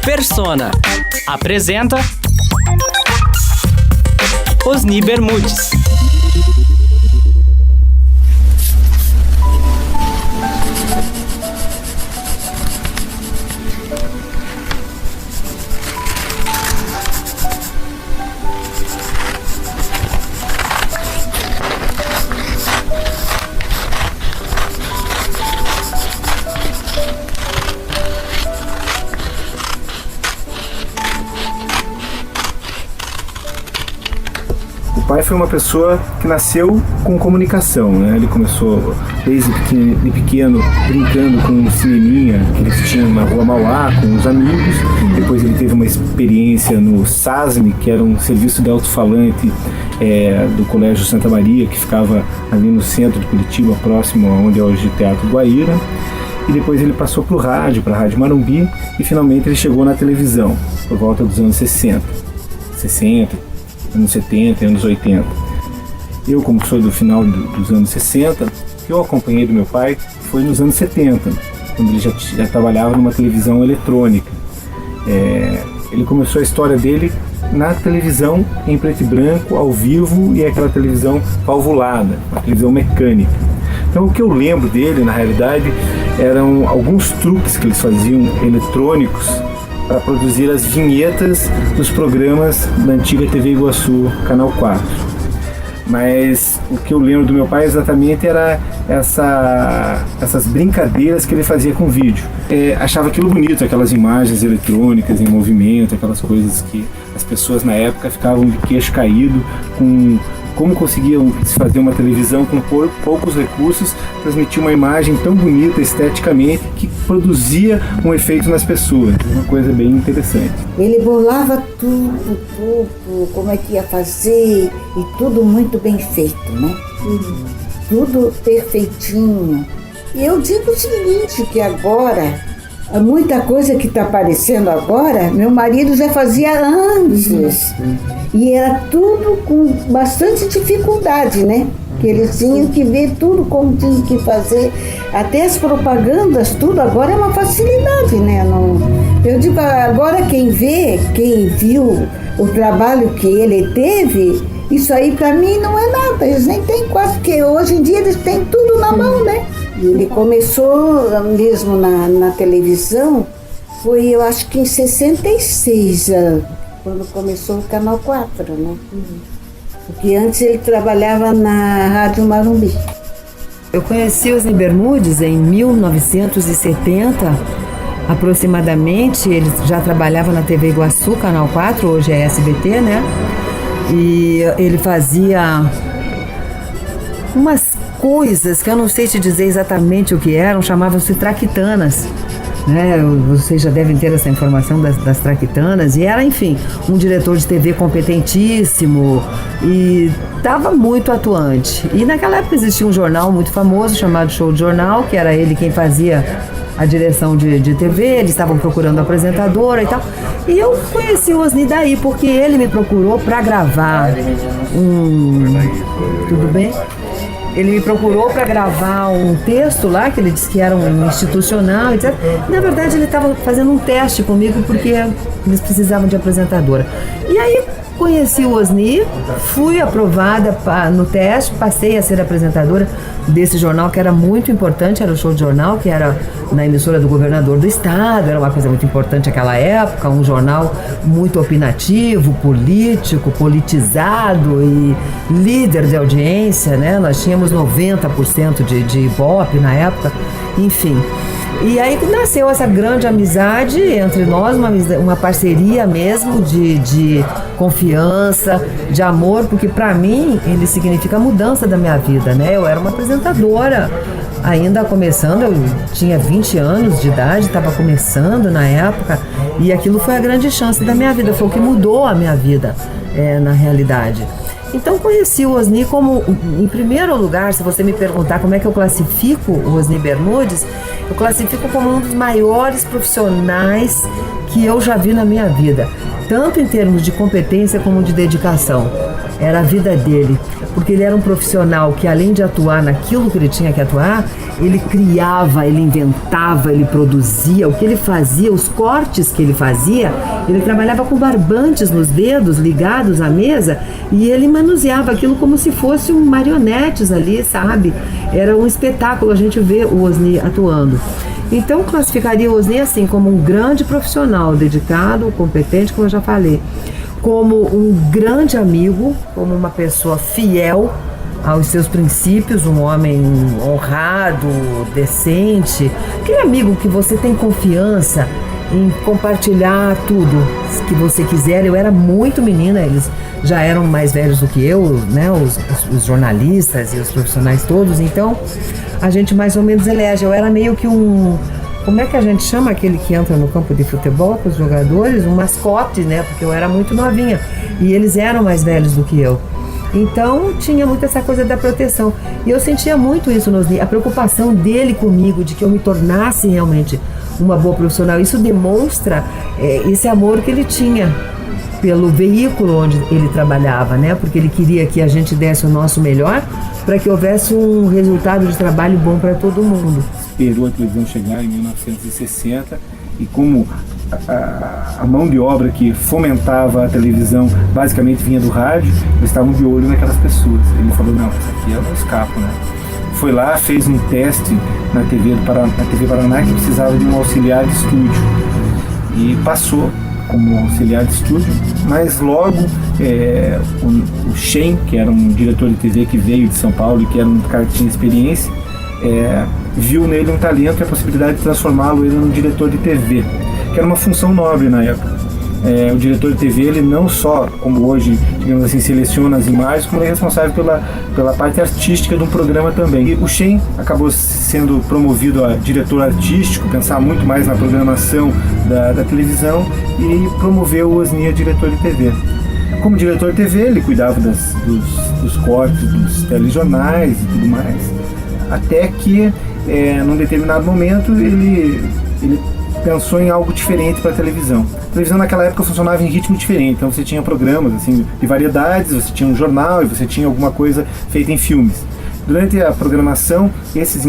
Persona apresenta Osni Bermudes. O pai foi uma pessoa que nasceu com comunicação, né? Ele começou desde pequeno brincando com um cineminha que eles tinham na Rua Mauá com os amigos. Depois ele teve uma experiência no SASME, que era um serviço de alto-falante do Colégio Santa Maria, que ficava ali no centro de Curitiba, próximo a onde é hoje o Teatro Guaíra. E depois ele passou para a Rádio Marumbi, e finalmente ele chegou na televisão, por volta dos anos 60, anos 70, anos 80. Eu, como sou do final dos anos 60, que eu acompanhei do meu pai foi nos anos 70, quando ele já trabalhava numa televisão eletrônica. Ele começou a história dele na televisão em preto e branco, ao vivo, e aquela televisão valvulada, uma televisão mecânica. Então o que eu lembro dele, na realidade, eram alguns truques que eles faziam eletrônicos para produzir as vinhetas dos programas da antiga TV Iguaçu, Canal 4. Mas o que eu lembro do meu pai exatamente era essas brincadeiras que ele fazia com vídeo. Achava aquilo bonito, aquelas imagens eletrônicas em movimento, aquelas coisas que as pessoas na época ficavam de queixo caído com como conseguiam fazer uma televisão com poucos recursos, transmitir uma imagem tão bonita esteticamente que produzia um efeito nas pessoas. Uma coisa bem interessante. Ele bolava tudo, como é que ia fazer, e tudo muito bem feito, né? Tudo perfeitinho. E eu digo o seguinte, que agora, muita coisa que está aparecendo agora, meu marido já fazia antes. E era tudo com bastante dificuldade, né? Que eles tinham que ver tudo como tinham que fazer. Até as propagandas, tudo agora é uma facilidade, né? Eu digo, agora quem viu o trabalho que ele teve, isso aí para mim não é nada. Eles nem têm quase, porque hoje em dia eles têm tudo na mão, né? Ele começou mesmo na televisão, foi eu acho que em 66, quando começou o Canal 4, né? Porque antes ele trabalhava na Rádio Marumbi. Eu conheci Osni Bermudes em 1970, aproximadamente. Ele já trabalhava na TV Iguaçu, Canal 4, hoje é SBT, né? E ele fazia umas coisas que eu não sei te dizer exatamente o que eram, chamavam-se traquitanas, né? Vocês já devem ter essa informação das traquitanas. E era, enfim, um diretor de TV competentíssimo e estava muito atuante. E naquela época existia um jornal muito famoso chamado Show de Jornal, que era ele quem fazia a direção de TV. Eles estavam procurando apresentadora e tal. E eu conheci o Osni daí, porque ele me procurou para gravar Tudo bem? Ele me procurou para gravar um texto lá, que ele disse que era um institucional, etc. Na verdade, ele estava fazendo um teste comigo, porque eles precisavam de apresentadora. E aí, conheci o Osni, fui aprovada no teste, passei a ser apresentadora desse jornal, que era muito importante, era o Show de Jornal, que era na emissora do governador do estado, era uma coisa muito importante naquela época, um jornal muito opinativo, político, politizado e líder de audiência, né? Nós tínhamos 90% de Ibope na época, enfim. E aí nasceu essa grande amizade entre nós, uma parceria mesmo de confiança, de amor, porque para mim ele significa a mudança da minha vida, né? Eu era uma apresentadora, ainda começando, eu tinha 20 anos de idade, estava começando na época, e aquilo foi a grande chance da minha vida, foi o que mudou a minha vida, na realidade. Então conheci o Osni como, em primeiro lugar, se você me perguntar como é que eu classifico o Osni Bermudes, eu classifico como um dos maiores profissionais que eu já vi na minha vida, tanto em termos de competência como de dedicação. Era a vida dele, porque ele era um profissional que, além de atuar naquilo que ele tinha que atuar, Ele criava, ele inventava, ele produzia. O que ele fazia, os cortes que ele fazia, ele trabalhava com barbantes nos dedos ligados à mesa e ele manuseava aquilo como se fossem marionetes ali, sabe? Era um espetáculo a gente ver o Osni atuando. Então classificaria o Osni assim como um grande profissional, dedicado, competente, como eu já falei, como um grande amigo, como uma pessoa fiel aos seus princípios, um homem honrado, decente, aquele amigo que você tem confiança em compartilhar tudo que você quiser. Eu era muito menina, eles já eram mais velhos do que eu, né, os jornalistas e os profissionais todos, então a gente mais ou menos elege. Eu era meio que um, como é que a gente chama aquele que entra no campo de futebol com os jogadores? Um mascote, né, porque eu era muito novinha e eles eram mais velhos do que eu. Então tinha muito essa coisa da proteção. E eu sentia muito isso no Osni, a preocupação dele comigo, de que eu me tornasse realmente uma boa profissional. Isso demonstra esse amor que ele tinha pelo veículo onde ele trabalhava, né? Porque ele queria que a gente desse o nosso melhor para que houvesse um resultado de trabalho bom para todo mundo. Esperou a televisão chegar em 1960 e como a mão de obra que fomentava a televisão basicamente vinha do rádio, eles estavam de olho naquelas pessoas. Ele falou, não, isso aqui eu não escapo, né? Foi lá, fez um teste na TV Paraná que precisava de um auxiliar de estúdio e passou como auxiliar de estúdio, mas logo o Shen, que era um diretor de TV que veio de São Paulo e que era um cara que tinha experiência, viu nele um talento e a possibilidade de transformá-lo num diretor de TV, que era uma função nobre na época. O diretor de TV, ele não só, como hoje, digamos assim, seleciona as imagens, como ele é responsável pela parte artística de um programa também. E o Shen acabou sendo promovido a diretor artístico, pensar muito mais na programação da televisão e promoveu o Osni a diretor de TV. Como diretor de TV, ele cuidava dos cortes, dos telejornais e tudo mais, até que, num determinado momento, ele pensou em algo diferente para a televisão. A televisão naquela época funcionava em ritmo diferente, então você tinha programas assim, de variedades, você tinha um jornal e você tinha alguma coisa feita em filmes. Durante a programação, esses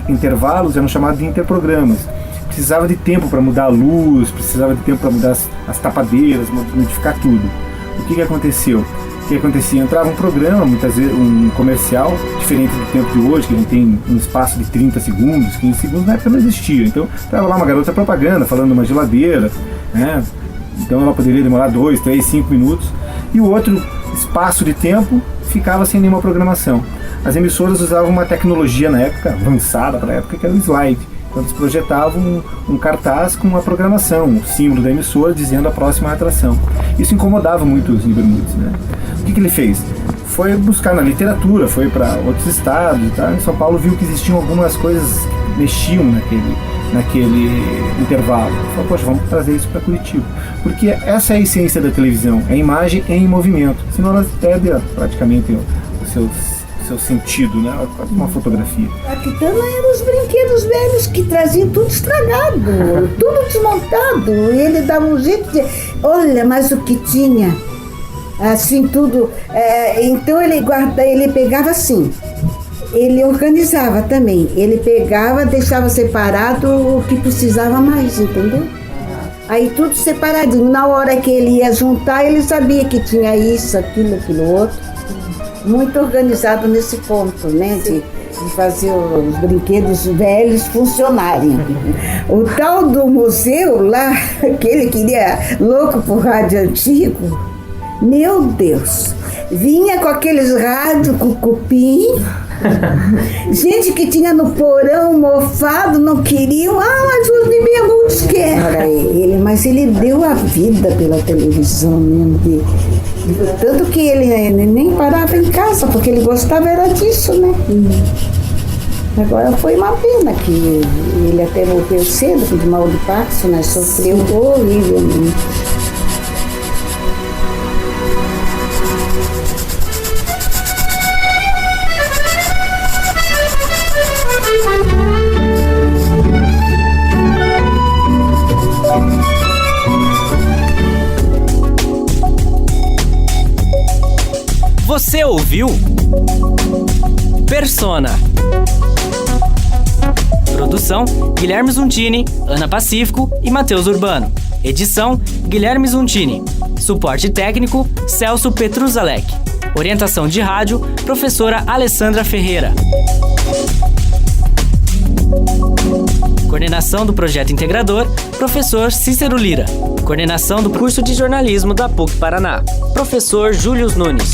intervalos eram chamados de interprogramas. Precisava de tempo para mudar a luz, precisava de tempo para mudar as tapadeiras, modificar tudo. O que aconteceu? O que acontecia? Entrava um programa, muitas vezes um comercial, diferente do tempo de hoje, que a gente tem um espaço de 30 segundos, 15 segundos, na época não existia. Então, estava lá uma garota propaganda, falando de uma geladeira, né? Então ela poderia demorar 2, 3, 5 minutos, e o outro espaço de tempo ficava sem nenhuma programação. As emissoras usavam uma tecnologia na época, avançada para a época, que era o slide. Então eles projetavam um cartaz com uma programação, o símbolo da emissora dizendo a próxima atração. Isso incomodava muito os Bermudes, né? O que ele fez? Foi buscar na literatura, foi para outros estados e tal. Em São Paulo viu que existiam algumas coisas que mexiam naquele intervalo. Falou, poxa, vamos trazer isso para Curitiba. Porque essa é a essência da televisão, é a imagem em movimento. Senão ela perde praticamente o seu sentido, né? Uma fotografia. A Quitana eram os brinquedos velhos que traziam tudo estragado, tudo desmontado. E ele dava um jeito de... Olha, mas o que tinha... Assim, tudo... então ele pegava assim... Ele organizava também. Ele pegava, deixava separado o que precisava mais, entendeu? Aí tudo separadinho. Na hora que ele ia juntar, ele sabia que tinha isso, aquilo outro. Muito organizado nesse ponto, né? De fazer os brinquedos velhos funcionarem. O tal do museu lá, que ele queria louco por rádio antigo, meu Deus, vinha com aqueles rádios com cupim. Gente que tinha no porão mofado, não queriam. Mas os de Bermudes que era ele. Mas ele deu a vida pela televisão mesmo. Tanto que ele nem parava em casa, porque ele gostava era disso, né? Agora foi uma pena que ele até morreu cedo, de mal de Parkinson, né? Sofreu horrivelmente. Você ouviu? Persona. Produção: Guilherme Zuntini, Ana Pacífico e Matheus Urbano. Edição: Guilherme Zuntini. Suporte técnico: Celso Petruzalek. Orientação de rádio: Professora Alessandra Ferreira. Coordenação do Projeto Integrador: Professor Cícero Lira. Coordenação do curso de jornalismo da PUC Paraná: Professor Júlio Nunes.